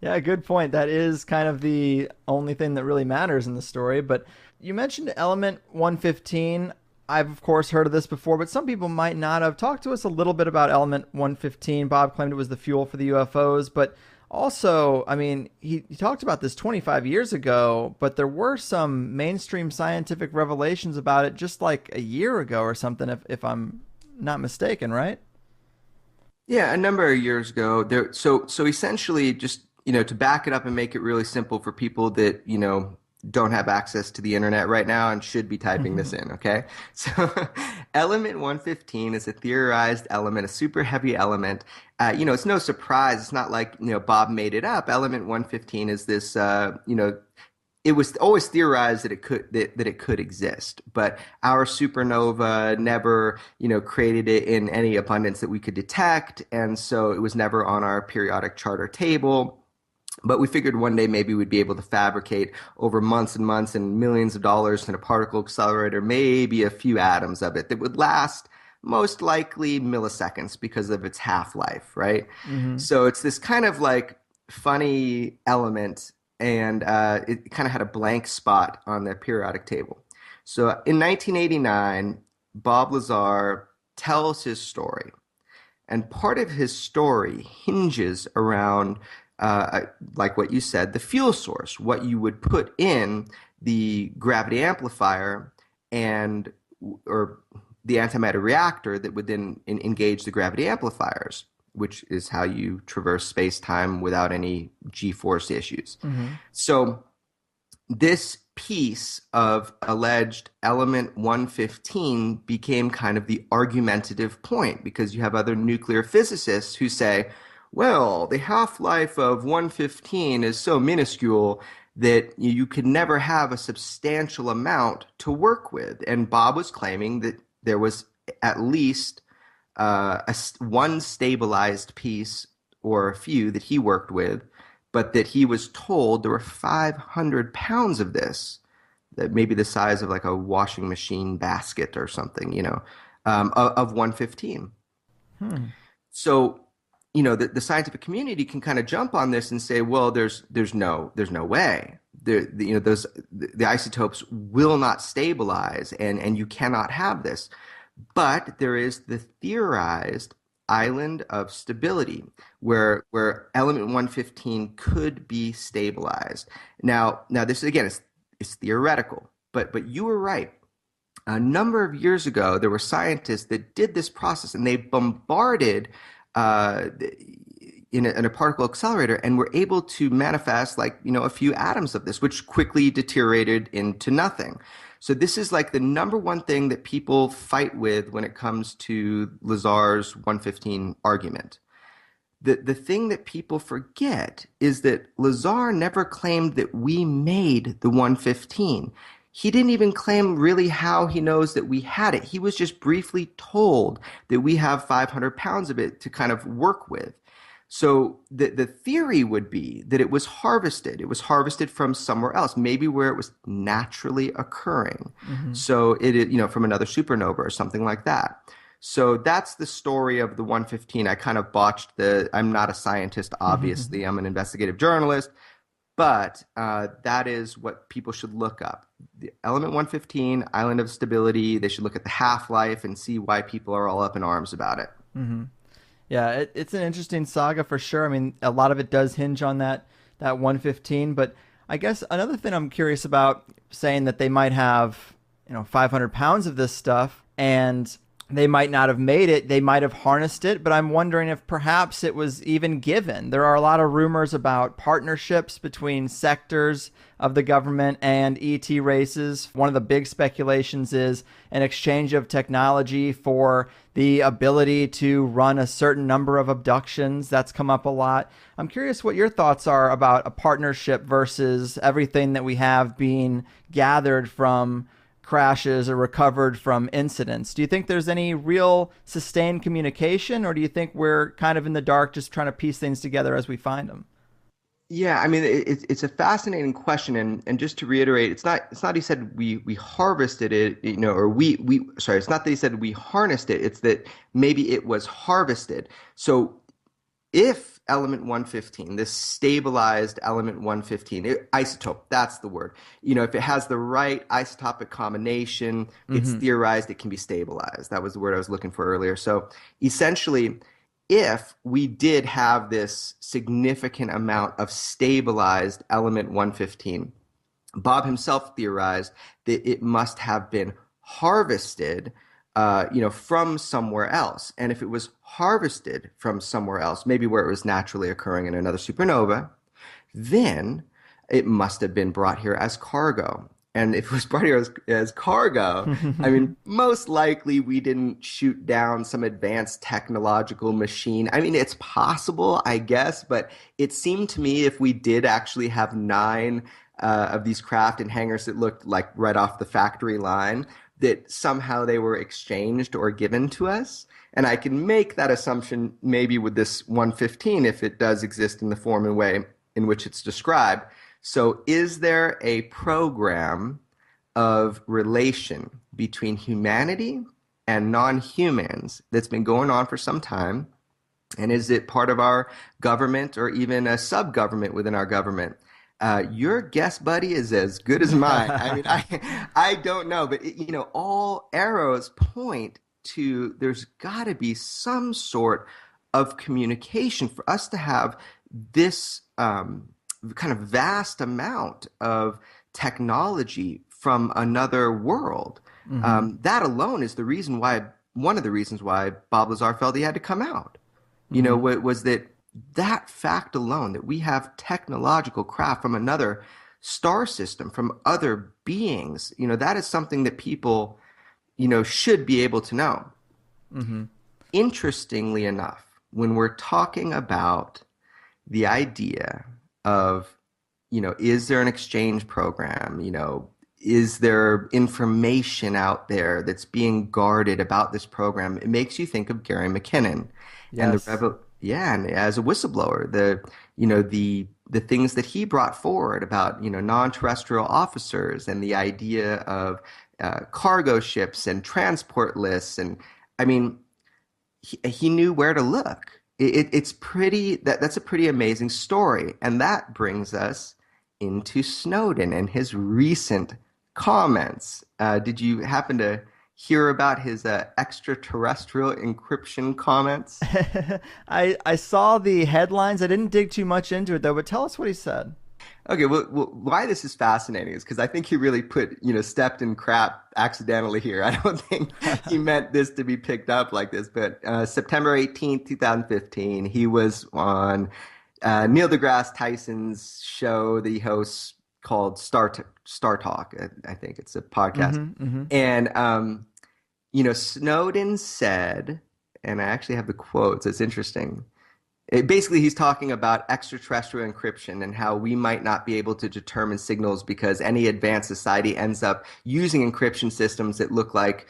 Yeah, good point. That is kind of the only thing that really matters in the story. But you mentioned element 115. I've, of course, heard of this before, but some people might not have. Talked to us a little bit about element 115. Bob claimed it was the fuel for the UFOs, but also, I mean, he talked about this 25 years ago, but there were some mainstream scientific revelations about it just like a year ago or something, if I'm not mistaken, right? Yeah, a number of years ago. So essentially, just to back it up and make it really simple for people that don't have access to the internet right now and should be typing this in, okay? So element 115 is a theorized element, a super heavy element. It's no surprise. It's not like, Bob made it up. Element 115 is this, it was always theorized that it could exist, but our supernova never, created it in any abundance that we could detect, and so it was never on our periodic chart or table. But we figured one day maybe we'd be able to fabricate over months and months and millions of dollars in a particle accelerator, maybe a few atoms of it that would last most likely milliseconds because of its half-life, right? Mm-hmm. So it's this kind of like funny element, and it kind of had a blank spot on the periodic table. So in 1989, Bob Lazar tells his story, and part of his story hinges around like what you said, the fuel source, what you would put in the gravity amplifier or the antimatter reactor that would then engage the gravity amplifiers, which is how you traverse space-time without any G-force issues. Mm-hmm. So this piece of alleged element 115 became kind of the argumentative point, because you have other nuclear physicists who say, well, the half-life of 115 is so minuscule that you could never have a substantial amount to work with. And Bob was claiming that there was at least one stabilized piece or a few that he worked with, but that he was told there were 500 pounds of this, that maybe the size of like a washing machine basket or something, of 115. Hmm. So, the scientific community can kind of jump on this and say, well, there's no way. The isotopes will not stabilize, and you cannot have this. But there is the theorized island of stability where element 115 could be stabilized. Now this again is theoretical, but you were right. A number of years ago, there were scientists that did this process, and they bombarded uh, in a particle accelerator and were able to manifest like a few atoms of this, which quickly deteriorated into nothing. So this is like the number one thing that people fight with when it comes to Lazar's 115 argument. The thing that people forget is that Lazar never claimed that we made the 115. He didn't even claim really how he knows that we had it. He was just briefly told that we have 500 pounds of it to kind of work with. So the theory would be that it was harvested. It was harvested from somewhere else, maybe where it was naturally occurring. Hmm. So from another supernova or something like that. So that's the story of the 115. I kind of botched I'm not a scientist, obviously. I'm an investigative journalist, but that is what people should look up. The element 115, island of stability. They should look at the half-life and see why people are all up in arms about it. Hmm. Yeah, it's an interesting saga for sure. I mean, a lot of it does hinge on that 115, but I guess another thing I'm curious about, saying that they might have 500 pounds of this stuff, and they might not have made it. They might have harnessed it, but I'm wondering if perhaps it was even given. There are a lot of rumors about partnerships between sectors of the government and ET races. One of the big speculations is an exchange of technology for the ability to run a certain number of abductions. That's come up a lot. I'm curious what your thoughts are about a partnership versus everything that we have being gathered from crashes or recovered from incidents. Do you think there's any real sustained communication, or do you think we're kind of in the dark just trying to piece things together as we find them? Yeah, I mean it's a fascinating question, and just to reiterate, it's not he said we harvested it, or we sorry, it's not that he said we harnessed it, it's that maybe it was harvested. So if element 115, this stabilized element 115, isotope, that's the word. If it has the right isotopic combination, it's Mm-hmm. theorized it can be stabilized. That was the word I was looking for earlier. So essentially, if we did have this significant amount of stabilized element 115, Bob himself theorized that it must have been harvested, from somewhere else. And if it was harvested from somewhere else, maybe where it was naturally occurring in another supernova, then it must have been brought here as cargo. And if it was brought here as cargo, I mean, most likely we didn't shoot down some advanced technological machine. I mean, it's possible, I guess, but it seemed to me if we did actually have nine of these craft in hangars that looked like right off the factory line, that somehow they were exchanged or given to us. And I can make that assumption maybe with this 115 if it does exist in the form and way in which it's described. So, is there a program of relation between humanity and non-humans that's been going on for some time? And is it part of our government or even a sub-government within our government? Your guess, buddy, is as good as mine. I mean, I don't know, but all arrows point to there's got to be some sort of communication for us to have this kind of vast amount of technology from another world. Hmm. That alone is one of the reasons why Bob Lazar felt he had to come out. Hmm. Was that fact alone, that we have technological craft from another star system, from other beings, that is something that people, should be able to know. Hmm. Interestingly enough, when we're talking about the idea of, is there an exchange program? is there information out there that's being guarded about this program? It makes you think of Gary McKinnon and Yes. yeah, and as a whistleblower, the things that he brought forward about non-terrestrial officers and the idea of cargo ships and transport lists, and I mean he knew where to look. It's pretty that's a pretty amazing story, and that brings us into Snowden and his recent comments. Did you happen to hear about his extraterrestrial encryption comments? I saw the headlines. I didn't dig too much into it though, but tell us what he said. Okay, well, why this is fascinating is because I think he really stepped in crap accidentally here. I don't think he meant this to be picked up like this, but September 18th, 2015, he was on Neil deGrasse Tyson's show that he hosts called Star Talk. I think it's a podcast. And, Snowden said, and I actually have the quotes, it's interesting. Basically, he's talking about extraterrestrial encryption and how we might not be able to determine signals because any advanced society ends up using encryption systems that look like,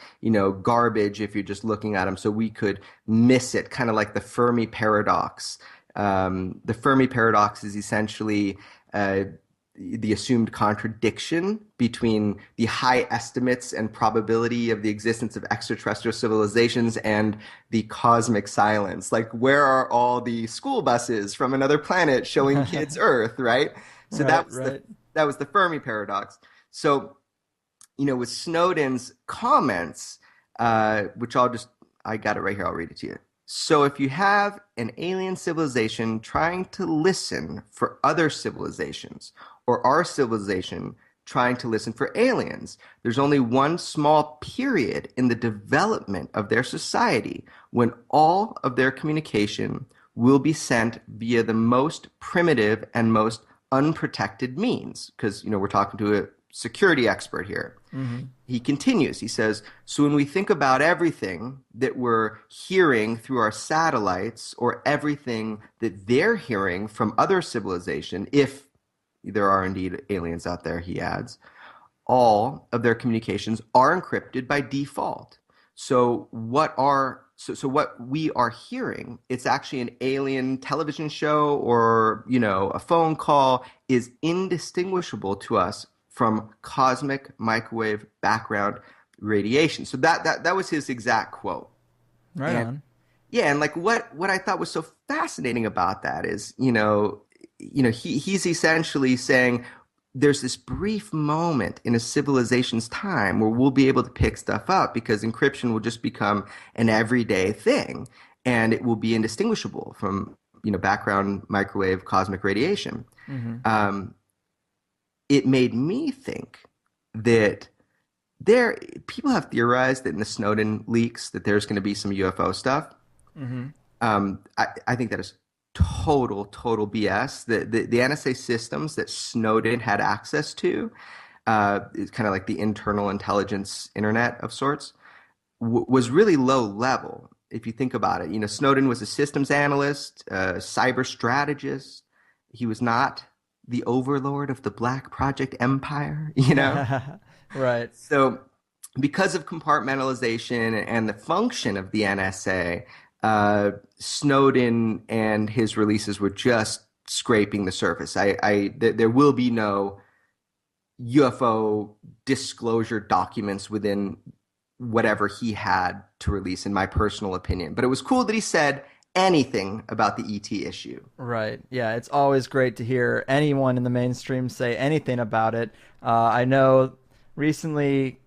garbage if you're just looking at them. So we could miss it, kind of like the Fermi paradox. The Fermi paradox is essentially the assumed contradiction between the high estimates and probability of the existence of extraterrestrial civilizations and the cosmic silence. Like, where are all the school buses from another planet showing kids Earth, right? So Right, right. that was the Fermi paradox. So, with Snowden's comments, which I got it right here, I'll read it to you. So if you have an alien civilization trying to listen for other civilizations, or our civilization trying to listen for aliens, there's only one small period in the development of their society when all of their communication will be sent via the most primitive and most unprotected means. Because, we're talking to a security expert here. He continues, he says, so when we think about everything that we're hearing through our satellites or everything that they're hearing from other civilization, if there are indeed aliens out there, he adds, all of their communications are encrypted by default. So what we are hearing, it's actually an alien television show or, a phone call, is indistinguishable to us from cosmic microwave background radiation. So that was his exact quote. Right And on. yeah, and like what I thought was so fascinating about that is, he's essentially saying there's this brief moment in a civilization's time where we'll be able to pick stuff up because encryption will just become an everyday thing and it will be indistinguishable from, background microwave cosmic radiation. It made me think that people have theorized that in the Snowden leaks that there's going to be some UFO stuff. I think that is total BS. The NSA systems that Snowden had access to is kind of like the internal intelligence internet of sorts, was really low level. If you think about it, Snowden was a systems analyst, a cyber strategist. He was not the overlord of the Black Project empire. Right. So because of compartmentalization and the function of the NSA, Snowden and his releases were just scraping the surface. There will be no UFO disclosure documents within whatever he had to release, in my personal opinion. But it was cool that he said anything about the ET issue. Right. Yeah, it's always great to hear anyone in the mainstream say anything about it. I know recently,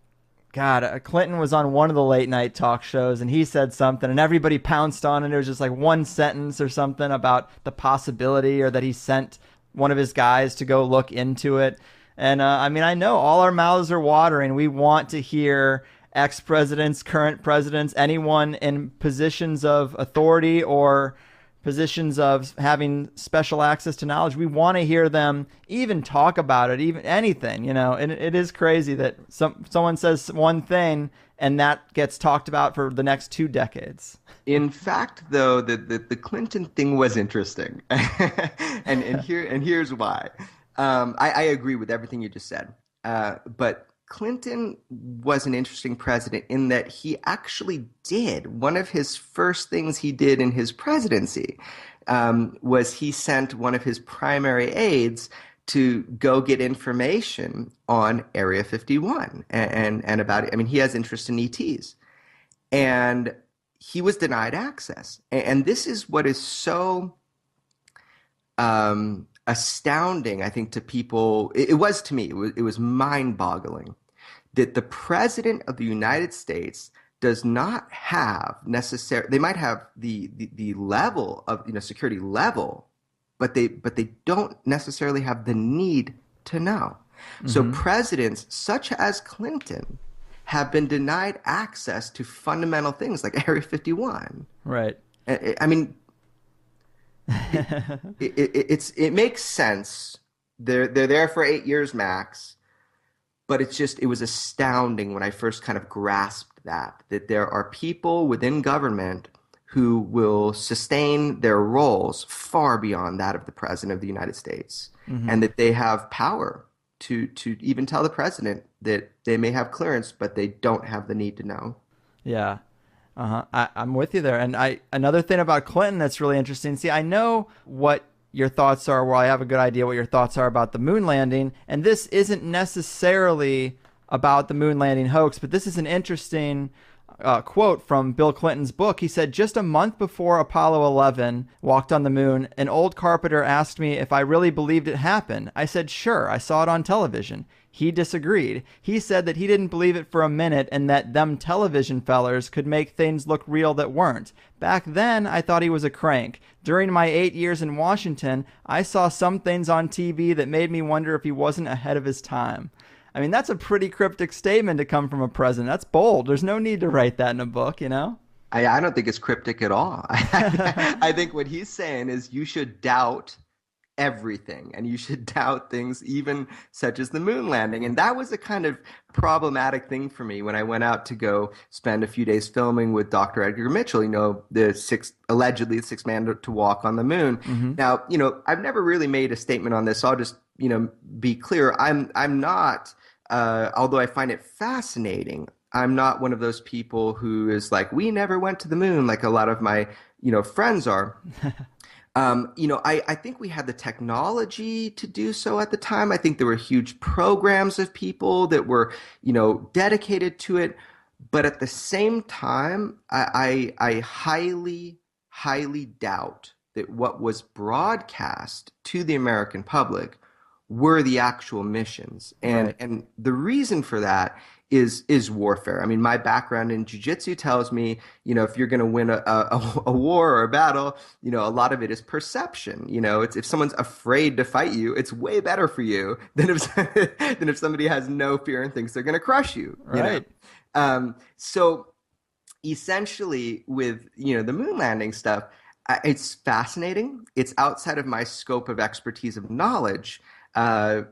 God, Clinton was on one of the late night talk shows and he said something and everybody pounced on it. It was just like one sentence or something about the possibility or that he sent one of his guys to go look into it. And I know all our mouths are watering. We want to hear ex-presidents, current presidents, anyone in positions of authority or positions of having special access to knowledge. We want to hear them even talk about it, even anything, and it is crazy that someone says one thing and that gets talked about for the next 2 decades. In fact, though, the Clinton thing was interesting, and here's why. I agree with everything you just said, but Clinton was an interesting president in that he actually did. One of his first things he did in his presidency was he sent one of his primary aides to go get information on Area 51 and about it. I mean, he has interest in ETs. And he was denied access. And this is what is so astounding, I think, to people. It was to me. It was mind-boggling that the president of the United States does not have necessary. They might have the level of security level, but they don't necessarily have the need to know. Mm-hmm. So presidents such as Clinton have been denied access to fundamental things like Area 51. Right. I mean, it makes sense. They're there for 8 years max, but it was astounding when I first kind of grasped that there are people within government who will sustain their roles far beyond that of the president of the United States, mm-hmm. and that they have power to even tell the president that they may have clearance, but they don't have the need to know. Yeah. I'm with you there. And another thing about Clinton that's really interesting. See, I know what your thoughts are. Well, I have a good idea what your thoughts are about the moon landing. And this isn't necessarily about the moon landing hoax, but this is an interesting quote from Bill Clinton's book. He said, just a month before Apollo 11 walked on the moon, an old carpenter asked me if I really believed it happened. I said, sure, I saw it on television. He disagreed. He said that he didn't believe it for a minute and that them television fellers could make things look real that weren't. Back then, I thought he was a crank. During my 8 years in Washington, I saw some things on TV that made me wonder if he wasn't ahead of his time. I mean, that's a pretty cryptic statement to come from a president. That's bold. There's no need to write that in a book, you know? I don't think it's cryptic at all. I think what he's saying is you should doubt everything, and you should doubt things even such as the moon landing. And that was a kind of problematic thing for me when I went out to go spend a few days filming with Dr. Edgar Mitchell, allegedly the sixth man to walk on the moon. Mm-hmm. Now, I've never really made a statement on this, so I'll just, be clear. I'm not, although I find it fascinating, I'm not one of those people who is like, we never went to the moon, like a lot of my, friends are. I think we had the technology to do so at the time. I think there were huge programs of people that were, dedicated to it. But at the same time, I highly, highly doubt that what was broadcast to the American public were the actual missions. And the reason for that is warfare. I mean, my background in jiu-jitsu tells me, if you're going to win a war or a battle, a lot of it is perception. It's if someone's afraid to fight you, it's way better for you than if somebody has no fear and thinks they're going to crush you. Right. So essentially with, the moon landing stuff, it's fascinating. It's outside of my scope of expertise of knowledge. But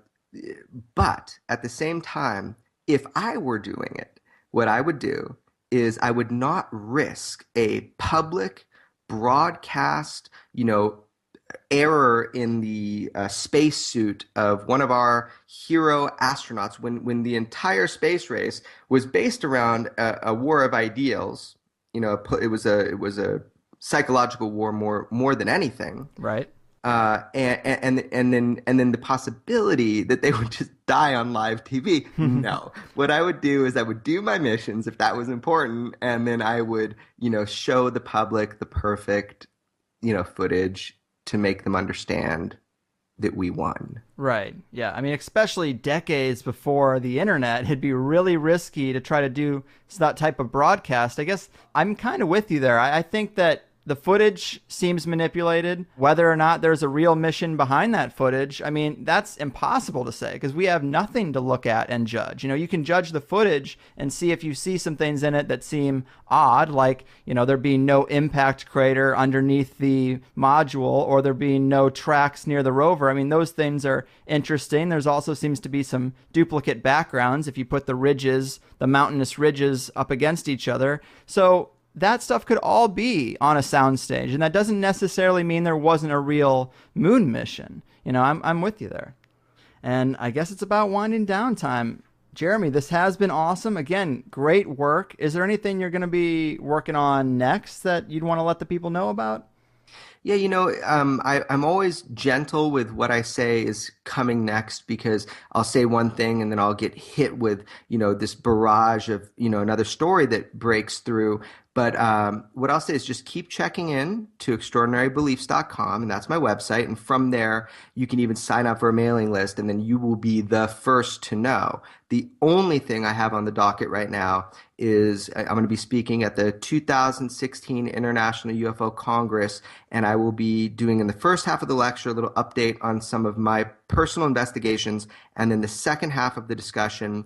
at the same time, if I were doing it, what I would do is I would not risk a public broadcast, error in the spacesuit of one of our hero astronauts when the entire space race was based around a war of ideals. It was a psychological war more than anything. Right. And then the possibility that they would just die on live TV. No, what I would do is I would do my missions if that was important, and then I would, show the public the perfect, footage to make them understand that we won. Right. Yeah. I mean, especially decades before the internet, it'd be really risky to try to do that type of broadcast. I guess I'm kind of with you there. I think that the footage seems manipulated. Whether or not there's a real mission behind that footage, I mean, that's impossible to say because we have nothing to look at and judge. You can judge the footage and see if you see some things in it that seem odd, like, there being no impact crater underneath the module or there being no tracks near the rover. I mean, those things are interesting. There's also seems to be some duplicate backgrounds if you put the mountainous ridges up against each other. So that stuff could all be on a soundstage, and that doesn't necessarily mean there wasn't a real moon mission. I'm with you there. And I guess it's about winding down time. Jeremy, this has been awesome. Again, great work. Is there anything you're going to be working on next that you'd want to let the people know about? Yeah, I'm always gentle with what I say is coming next because I'll say one thing and then I'll get hit with, this barrage of, another story that breaks through. But what I'll say is just keep checking in to extraordinarybeliefs.com, and that's my website. And from there, you can even sign up for a mailing list, and then you will be the first to know. The only thing I have on the docket right now is I'm going to be speaking at the 2016 International UFO Congress, and I will be doing in the first half of the lecture a little update on some of my personal investigations, and then the second half of the discussion,